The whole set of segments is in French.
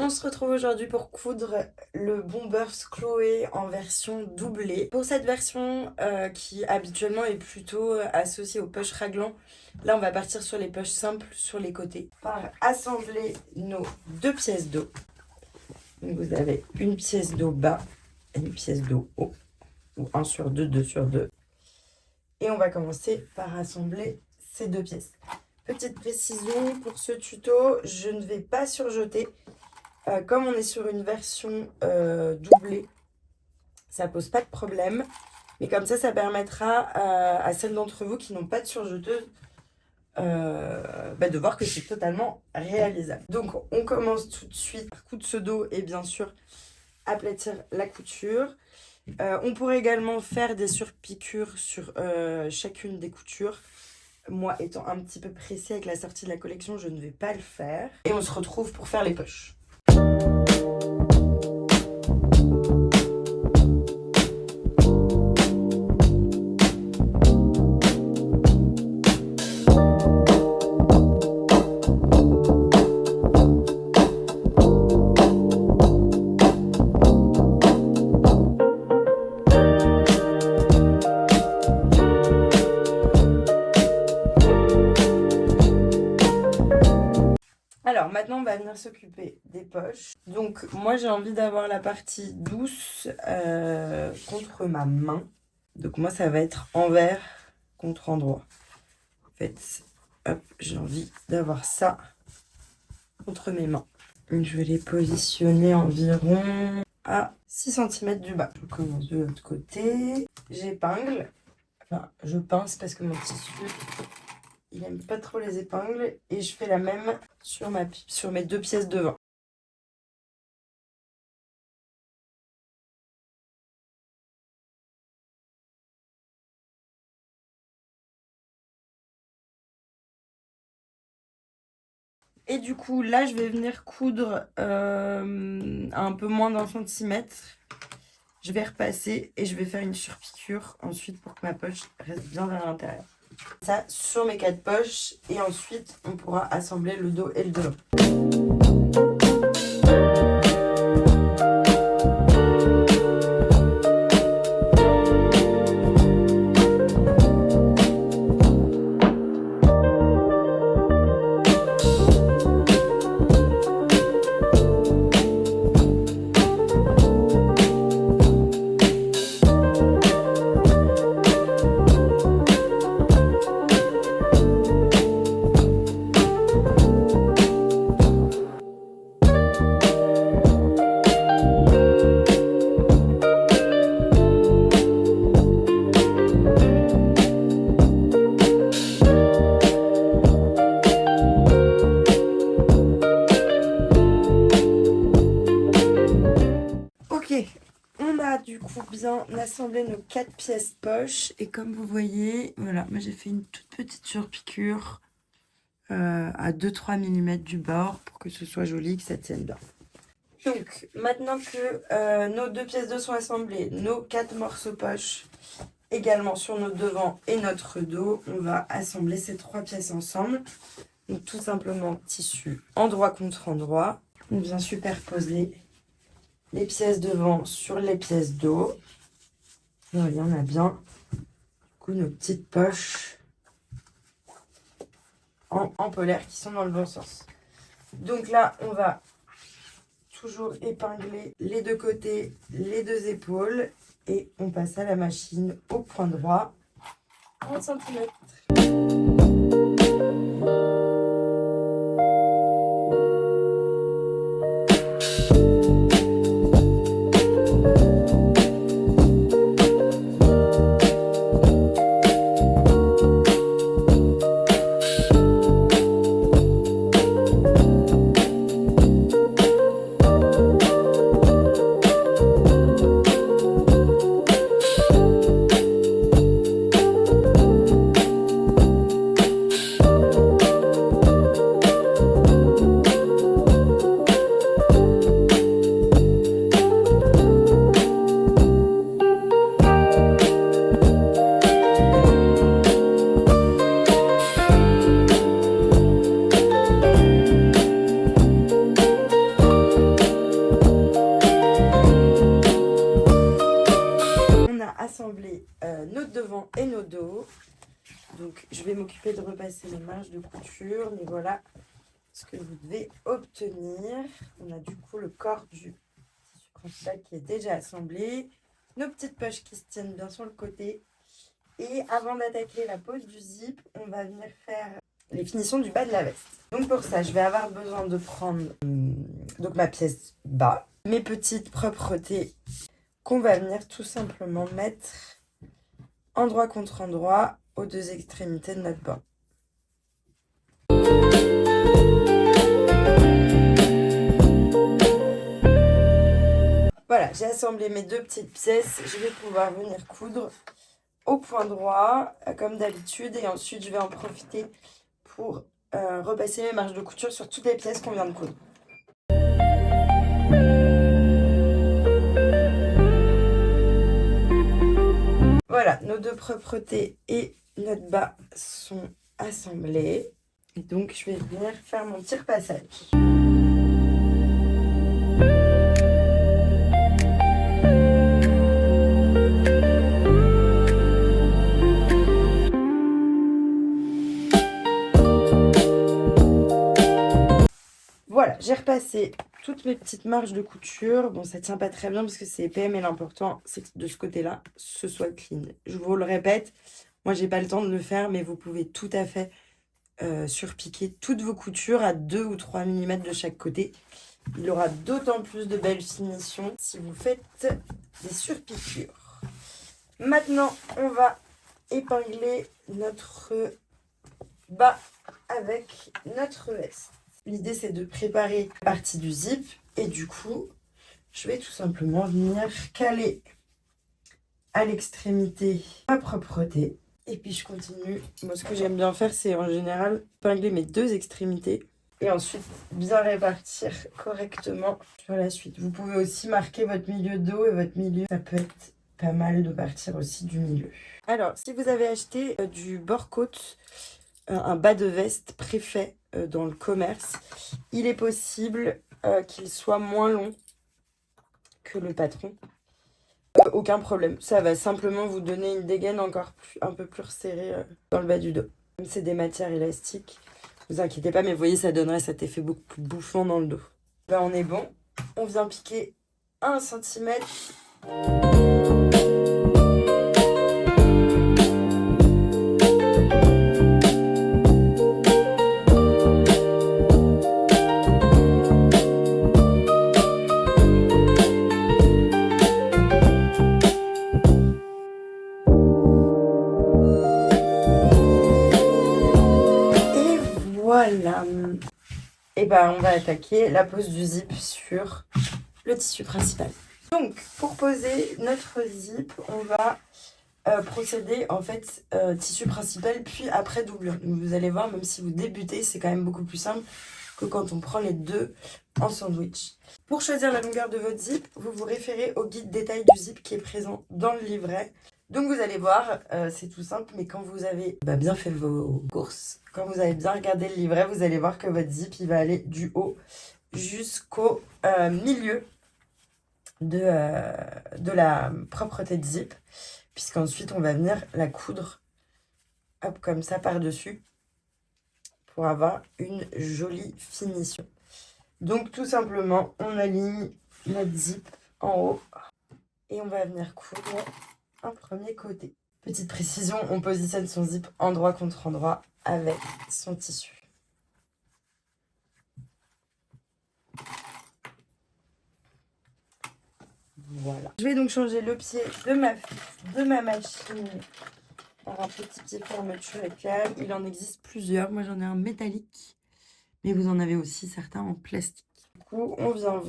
On se retrouve aujourd'hui pour coudre le Bombers Chloé en version doublée. Pour cette version qui habituellement est plutôt associée aux poches raglan, là on va partir sur les poches simples sur les côtés. On va assembler nos deux pièces d'eau. Donc vous avez une pièce d'eau bas et une pièce d'eau haut, ou 1 sur 2, 2 sur 2. Et on va commencer par assembler ces deux pièces. Petite précision, pour ce tuto, je ne vais pas surjeter. Comme on est sur une version doublée, ça pose pas de problème. Mais comme ça permettra à celles d'entre vous qui n'ont pas de surjeteuse de voir que c'est totalement réalisable. Donc on commence tout de suite par coudre ce dos et bien sûr aplatir la couture. On pourrait également faire des surpiqûres sur chacune des coutures. Moi étant un petit peu pressée avec la sortie de la collection, je ne vais pas le faire. Et on se retrouve pour faire les poches. Alors maintenant on va venir s'occuper des poches. Donc moi j'ai envie d'avoir la partie douce contre ma main. Donc moi ça va être envers contre endroit. En fait, hop, j'ai envie d'avoir ça contre mes mains. Donc, je vais les positionner environ à 6 cm du bas. Je commence de l'autre côté. J'épingle. Enfin, je pince parce que mon tissu... il n'aime pas trop les épingles et je fais la même sur mes deux pièces devant. Et du coup, là, je vais venir coudre à un peu moins d'un centimètre. Je vais repasser et je vais faire une surpiqûre ensuite pour que ma poche reste bien vers l'intérieur. Ça sur mes 4 poches et ensuite on pourra assembler le dos et le devant. On a du coup bien assemblé nos 4 pièces poches et comme vous voyez, voilà, moi j'ai fait une toute petite surpiqûre à 2-3 mm du bord pour que ce soit joli, que ça tienne bien. Donc maintenant que nos 2 pièces d'eau sont assemblées, nos 4 morceaux poches également sur nos devants et notre dos, on va assembler ces 3 pièces ensemble. Donc tout simplement tissu endroit contre endroit. On vient superposer les pièces devant sur les pièces dos. Et voyez, on a bien du coup nos petites poches en polaire qui sont dans le bon sens. Donc là, on va toujours épingler les deux côtés, les deux épaules et on passe à la machine au point droit, 30 cm. Donc je vais m'occuper de repasser les marges de couture, mais voilà ce que vous devez obtenir. On a du coup le corps du tissu principal qui est déjà assemblé, nos petites poches qui se tiennent bien sur le côté. Et avant d'attaquer la pose du zip, on va venir faire les finitions du bas de la veste. Donc pour ça, je vais avoir besoin de prendre donc ma pièce bas, mes petites propretés qu'on va venir tout simplement mettre endroit contre endroit aux deux extrémités de notre bas. Voilà, j'ai assemblé mes deux petites pièces. Je vais pouvoir venir coudre au point droit, comme d'habitude. Et ensuite, je vais en profiter pour repasser mes marges de couture sur toutes les pièces qu'on vient de coudre. Voilà, nos deux propretés et notre bas sont assemblés. Et donc, je vais venir faire mon tire-passage. Voilà, j'ai repassé toutes mes petites marges de couture. Bon, ça tient pas très bien parce que c'est épais, mais l'important, c'est que de ce côté-là, ce soit clean. Je vous le répète, moi, j'ai pas le temps de le faire, mais vous pouvez tout à fait surpiquer toutes vos coutures à 2 ou 3 mm de chaque côté. Il aura d'autant plus de belles finitions si vous faites des surpiqûres. Maintenant, on va épingler notre bas avec notre veste. L'idée, c'est de préparer la partie du zip. Et du coup, je vais tout simplement venir caler à l'extrémité ma propreté. Et puis, je continue. Moi, ce que j'aime bien faire, c'est en général épingler mes deux extrémités. Et ensuite, bien répartir correctement sur la suite. Vous pouvez aussi marquer votre milieu de dos et votre milieu. Ça peut être pas mal de partir aussi du milieu. Alors, si vous avez acheté du bord-côte, un bas de veste préfet dans le commerce, il est possible qu'il soit moins long que le patron. Aucun problème, ça va simplement vous donner une dégaine encore un peu plus resserrée dans le bas du dos. Comme c'est des matières élastiques, vous inquiétez pas, mais vous voyez, ça donnerait cet effet beaucoup plus bouffant dans le dos. Là, on est bon. On vient piquer 1 cm. Voilà. Et ben on va attaquer la pose du zip sur le tissu principal. Donc pour poser notre zip, on va procéder en fait tissu principal puis après doublure. Donc vous allez voir, même si vous débutez, c'est quand même beaucoup plus simple que quand on prend les deux en sandwich. Pour choisir la longueur de votre zip, vous vous référez au guide détail du zip qui est présent dans le livret. Donc vous allez voir, c'est tout simple, mais quand vous avez bien fait vos courses, quand vous avez bien regardé le livret, vous allez voir que votre zip, il va aller du haut jusqu'au milieu de la propreté de zip, puisqu'ensuite on va venir la coudre hop, comme ça par-dessus pour avoir une jolie finition. Donc tout simplement, on aligne notre zip en haut et on va venir coudre un premier côté. Petite précision, on positionne son zip endroit contre endroit avec son tissu. Voilà. Je vais donc changer le pied de ma machine par un petit pied fermeture éclair. Il en existe plusieurs. Moi, j'en ai un métallique, mais vous en avez aussi certains en plastique. Du coup, on vient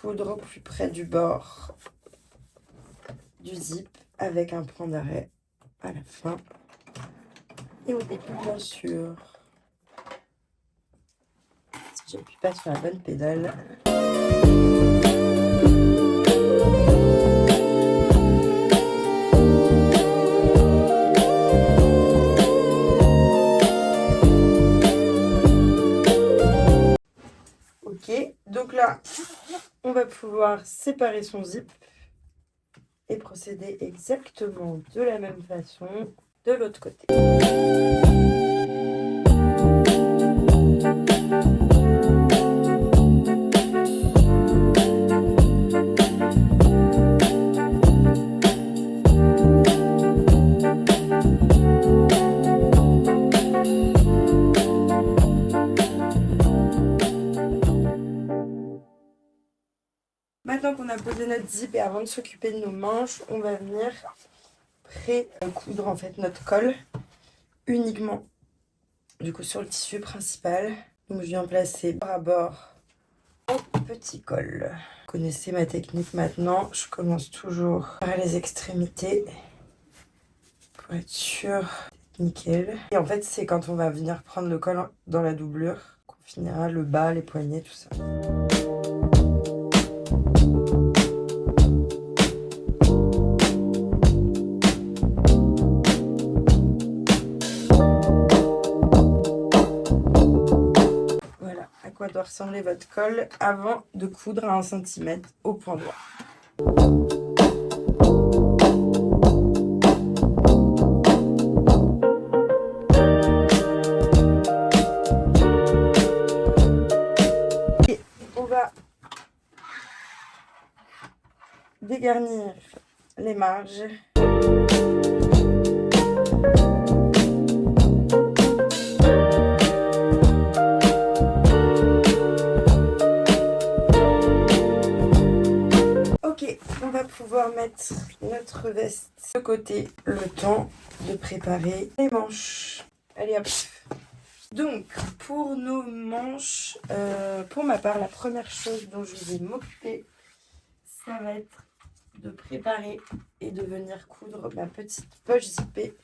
coudre au plus près du bord du zip avec un point d'arrêt à la fin et au début, bien sûr. Si j'appuie pas sur la bonne pédale. Ok, donc là, on va pouvoir séparer son zip et procéder exactement de la même façon. de l'autre côté. Maintenant qu'on a posé notre zip et avant de s'occuper de nos manches, on va venir pré-coudre en fait notre col uniquement du coup sur le tissu principal. Donc je viens placer bord à bord mon petit col. Vous connaissez ma technique maintenant, je commence toujours par les extrémités pour être sûr d'être nickel. Et en fait c'est quand on va venir prendre le col dans la doublure qu'on finira le bas, les poignets, tout ça. Doit ressembler votre col avant de coudre à 1 cm au point droit. Et on va dégarnir les marges. On va pouvoir mettre notre veste de côté le temps de préparer les manches. Allez hop. Donc pour nos manches, pour ma part, la première chose dont je vais m'occuper, ça va être de préparer et de venir coudre ma petite poche zippée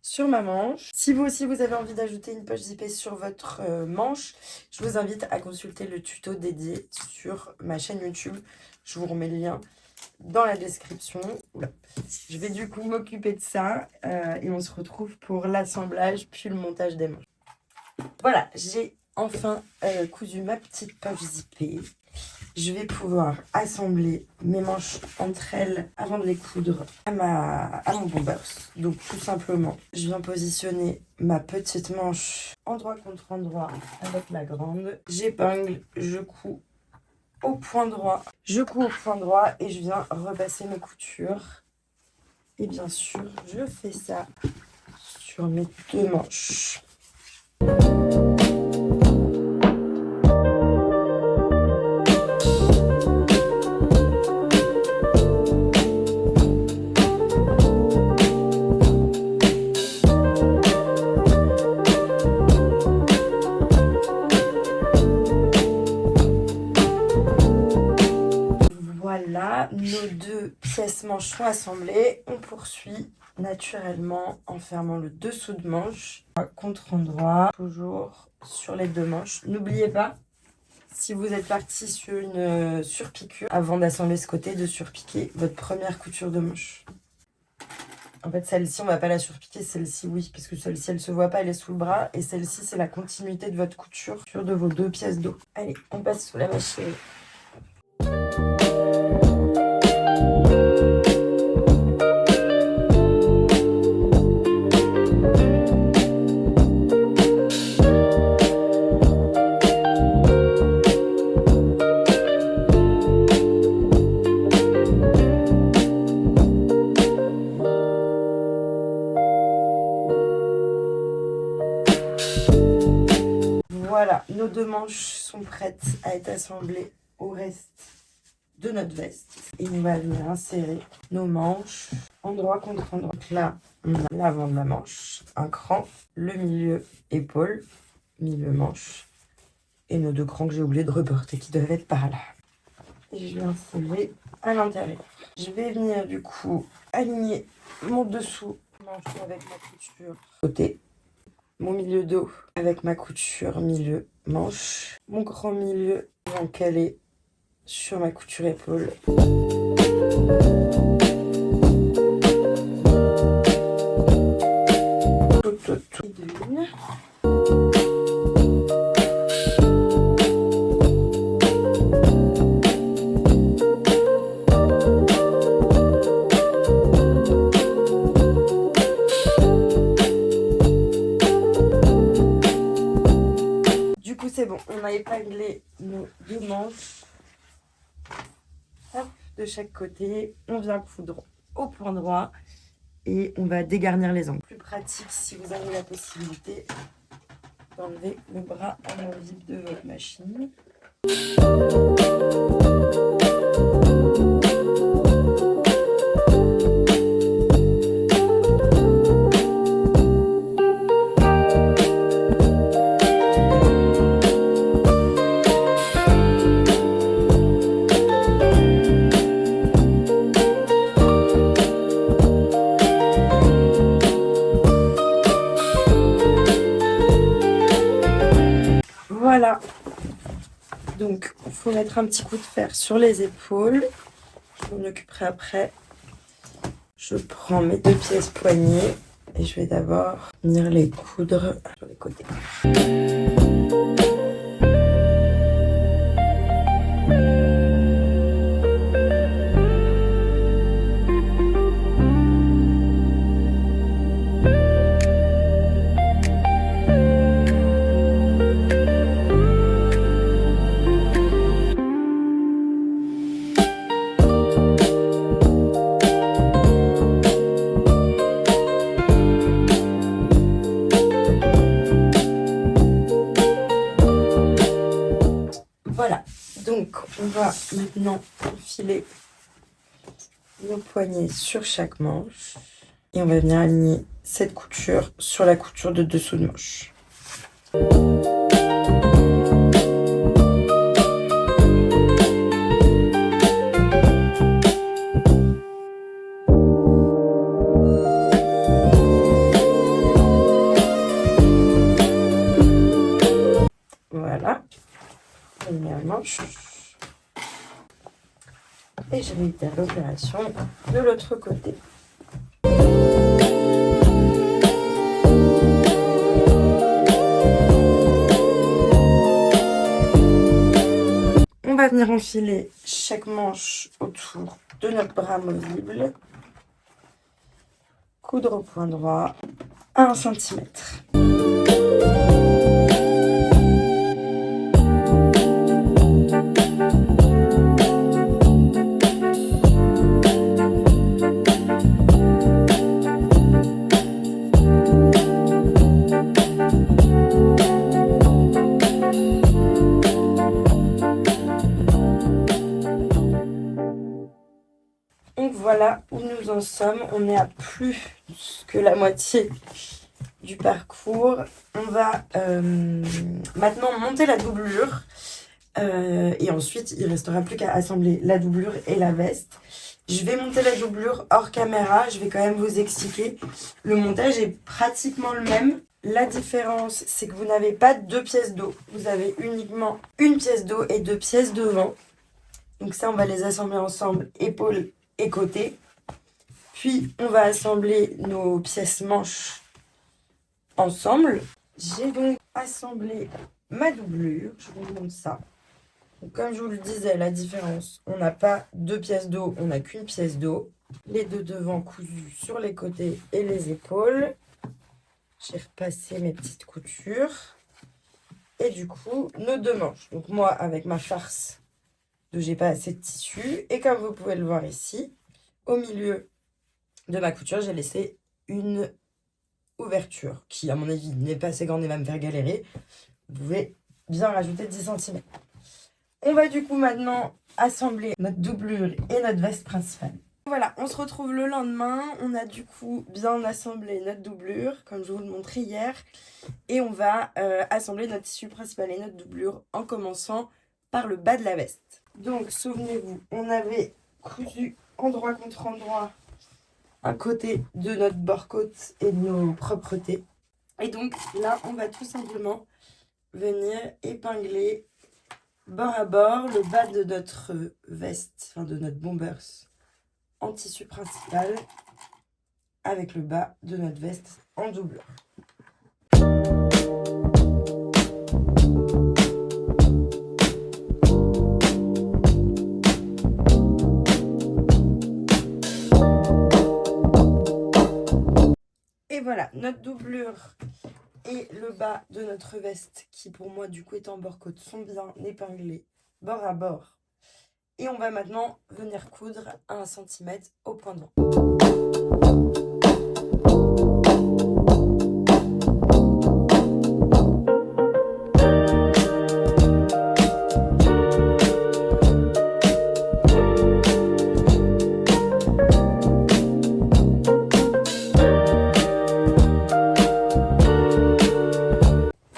sur ma manche. Si vous aussi vous avez envie d'ajouter une poche zippée sur votre manche, je vous invite à consulter le tuto dédié sur ma chaîne YouTube. Je vous remets le lien dans la description. Oula. Je vais du coup m'occuper de ça et on se retrouve pour l'assemblage puis le montage des manches. Voilà, j'ai enfin cousu ma petite poche zippée. Je vais pouvoir assembler mes manches entre elles avant de les coudre à mon bombers. Donc tout simplement, je viens positionner ma petite manche endroit contre endroit avec la grande. J'épingle, je couds au point droit. Je couds au point droit et je viens repasser mes coutures. Et bien sûr, je fais ça sur mes 2 manches. Voilà, nos 2 pièces manches sont assemblées. On poursuit naturellement en fermant le dessous de manche contre endroit, toujours sur les 2 manches. N'oubliez pas, si vous êtes parti sur une surpiqûre, avant d'assembler ce côté, de surpiquer votre première couture de manche. En fait, celle-ci, on va pas la surpiquer, celle-ci, oui, parce que celle-ci, elle se voit pas, elle est sous le bras. Et celle-ci, c'est la continuité de votre couture sur de vos 2 pièces d'eau. Allez, on passe sous la machine. Voilà, nos 2 manches sont prêtes à être assemblées au reste de notre veste. Et on va venir insérer nos manches endroit contre endroit. Donc là, on a l'avant de la manche, un cran, le milieu épaule, milieu manche, et nos 2 crans que j'ai oublié de reporter qui doivent être par là. Et je vais insérer à l'intérieur. Je vais venir du coup aligner mon dessous manche avec ma couture côté. Mon milieu dos avec ma couture milieu manche. Mon grand milieu vient caler sur ma couture épaule. Tout d'une. de chaque côté. On vient coudre au point droit et on va dégarnir les angles. Plus pratique si vous avez la possibilité d'enlever le bras amovible de votre machine. Voilà, donc il faut mettre un petit coup de fer sur les épaules, je m'en occuperai après. Je prends mes 2 pièces poignées et je vais d'abord venir les coudre sur les côtés. Voilà, donc on va maintenant enfiler nos poignets sur chaque manche et on va venir aligner cette couture sur la couture de dessous de manche. Voilà, première manche. Et je réitère l'opération de l'autre côté. On va venir enfiler chaque manche autour de notre bras amovible. Coudre au point droit à 1 cm. Donc voilà où nous en sommes, on est à plus que la moitié du parcours. On va maintenant monter la doublure et ensuite il ne restera plus qu'à assembler la doublure et la veste. Je vais monter la doublure hors caméra, je vais quand même vous expliquer. Le montage est pratiquement le même. La différence, c'est que vous n'avez pas 2 pièces d'eau, vous avez uniquement une pièce d'eau et 2 pièces devant. Donc ça, on va les assembler ensemble, épaules et côtés. Puis, on va assembler nos pièces manches ensemble. J'ai donc assemblé ma doublure. Je vous montre ça. Donc, comme je vous le disais, la différence, on n'a pas 2 pièces d'eau, on n'a qu'une pièce d'eau. Les deux devant cousus sur les côtés et les épaules. J'ai repassé mes petites coutures. Et du coup, nos 2 manches. Donc moi, avec ma farce, j'ai pas assez de tissu. Et comme vous pouvez le voir ici, au milieu de ma couture, j'ai laissé une ouverture qui, à mon avis, n'est pas assez grande et va me faire galérer. Vous pouvez bien rajouter 10 cm. On va du coup maintenant assembler notre doublure et notre veste principale. Voilà, on se retrouve le lendemain. On a du coup bien assemblé notre doublure, comme je vous le montrais hier. Et on va assembler notre tissu principal et notre doublure en commençant par le bas de la veste. Donc, souvenez-vous, on avait cousu endroit contre endroit un côté de notre bord-côte et de nos propretés. Et donc là, on va tout simplement venir épingler bord à bord le bas de notre veste, enfin de notre bombers en tissu principal avec le bas de notre veste en doublure. Et voilà, notre doublure et le bas de notre veste, qui pour moi du coup est en bord-côte, sont bien épinglés bord à bord Et on va maintenant venir coudre à 1 cm au point droit.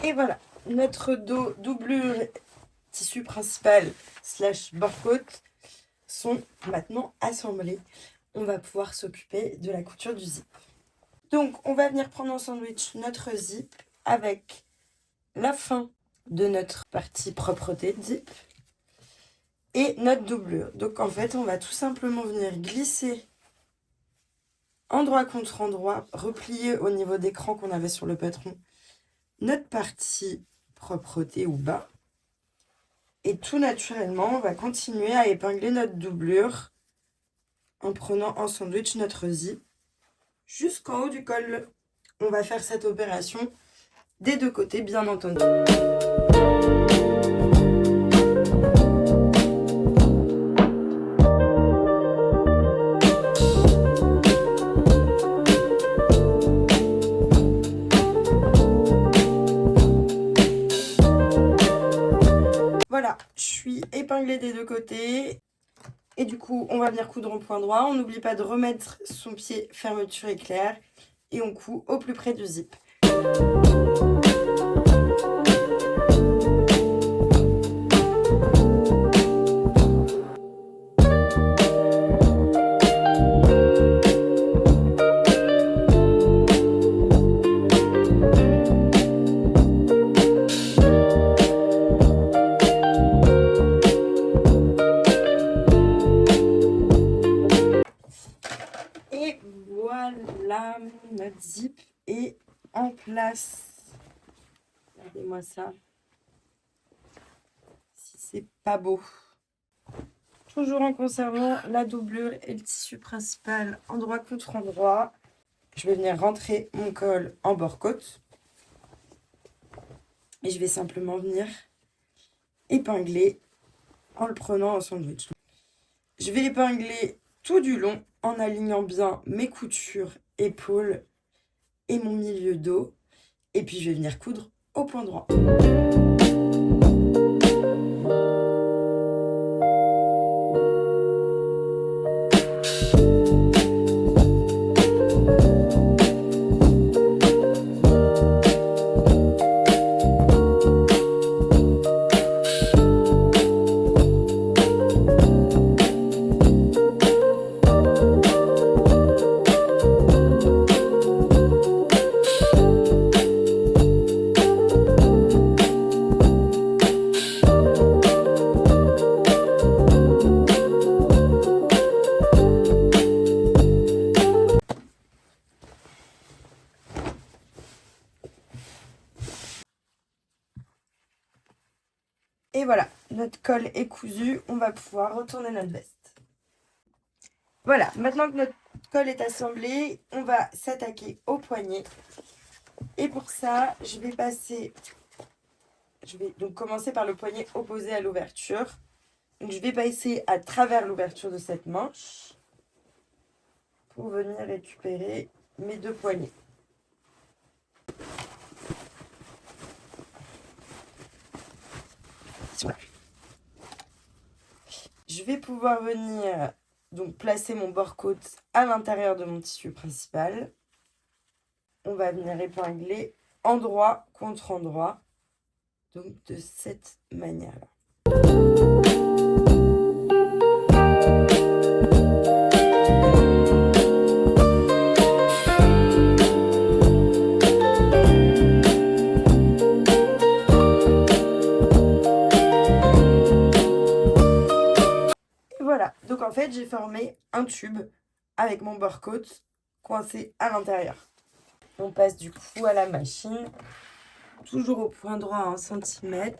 Et voilà, notre dos doublure tissu principal / bord-côte sont maintenant assemblés. On va pouvoir s'occuper de la couture du zip. Donc, on va venir prendre en sandwich notre zip avec la fin de notre partie propreté de zip et notre doublure. Donc, en fait, on va tout simplement venir glisser endroit contre endroit, replier au niveau d'écran qu'on avait sur le patron, notre partie propreté ou bas. Et tout naturellement, on va continuer à épingler notre doublure en prenant en sandwich notre zip jusqu'en haut du col. On va faire cette opération des deux côtés, bien entendu. Voilà, je suis épinglée des deux côtés. Et du coup, on va venir coudre en point droit. On n'oublie pas de remettre son pied fermeture éclair. Et on coud au plus près du zip. Et voilà, notre zip est en place. Regardez-moi ça. Si c'est pas beau. Toujours en conservant la doublure et le tissu principal endroit contre endroit. Je vais venir rentrer mon col en bord-côte. Et je vais simplement venir épingler en le prenant en sandwich. Je vais épingler tout du long en alignant bien mes coutures épaules et mon milieu dos. Et puis je vais venir coudre au point droit. Et voilà, notre col est cousu, on va pouvoir retourner notre veste. Voilà, maintenant que notre col est assemblé, on va s'attaquer au poignet. Et pour ça, je vais donc commencer par le poignet opposé à l'ouverture. Donc je vais passer à travers l'ouverture de cette manche pour venir récupérer mes deux poignets. Voilà. Je vais pouvoir venir donc placer mon bord-côte à l'intérieur de mon tissu principal. On va venir épingler endroit contre endroit, donc de cette manière-là. Voilà, donc en fait j'ai formé un tube avec mon bord-côte coincé à l'intérieur. On passe du coup à la machine, toujours au point droit à 1 cm.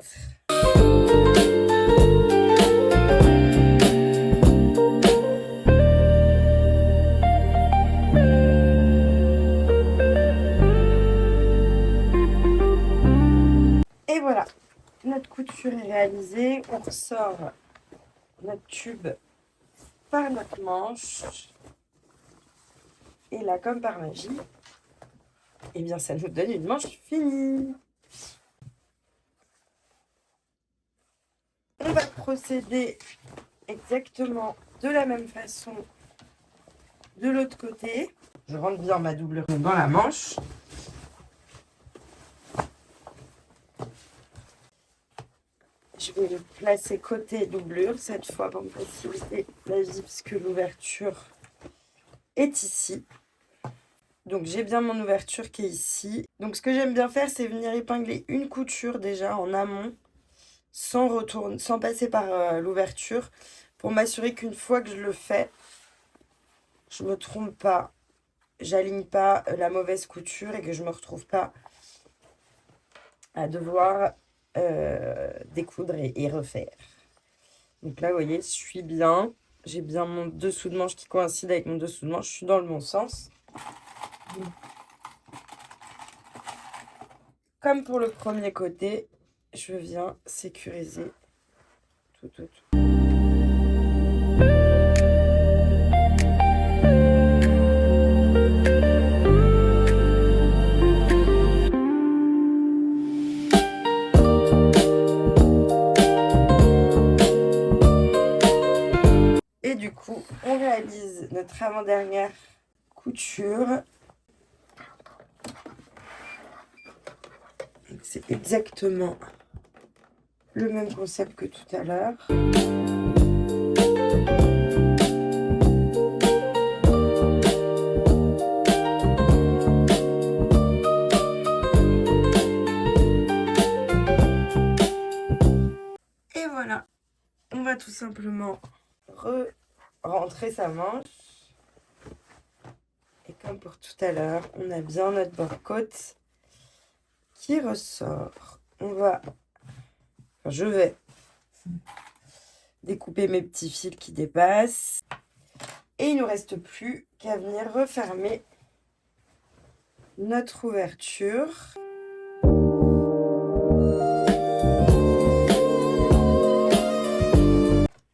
Et voilà, notre couture est réalisée. On ressort notre tube par notre manche. Et là, comme par magie, eh bien, ça nous donne une manche finie. On va procéder exactement de la même façon de l'autre côté. Je rentre bien ma doublure dans la manche. Je vais le placer côté doublure cette fois pour me faciliter la vie puisque l'ouverture est ici. Donc j'ai bien mon ouverture qui est ici. Donc ce que j'aime bien faire, c'est venir épingler une couture déjà en amont sans passer par l'ouverture pour m'assurer qu'une fois que je le fais, je me trompe pas, j'aligne pas la mauvaise couture et que je me retrouve pas à devoir découdre et refaire. Donc là, vous voyez, je suis bien. J'ai bien mon dessous de manche qui coïncide avec mon dessous de manche. Je suis dans le bon sens. Comme pour le premier côté, je viens sécuriser tout. Et du coup, on réalise notre avant-dernière couture. C'est exactement le même concept que tout à l'heure. Et voilà, on va tout simplement rentrer sa manche. Et comme pour tout à l'heure, on a bien notre bord-côte qui ressort. Je vais découper mes petits fils qui dépassent. Et il ne nous reste plus qu'à venir refermer notre ouverture.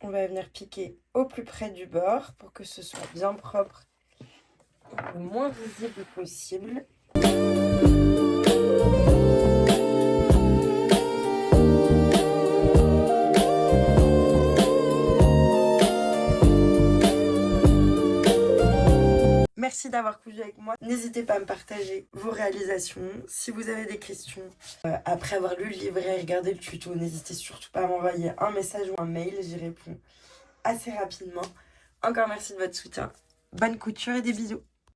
On va venir piquer au plus près du bord pour que ce soit bien propre et le moins visible possible. Merci d'avoir cousu avec moi. N'hésitez pas à me partager vos réalisations. Si vous avez des questions, après avoir lu le livret et regardé le tuto, n'hésitez surtout pas à m'envoyer un message ou un mail. J'y réponds assez rapidement. Encore merci de votre soutien. Bonne couture et des bisous.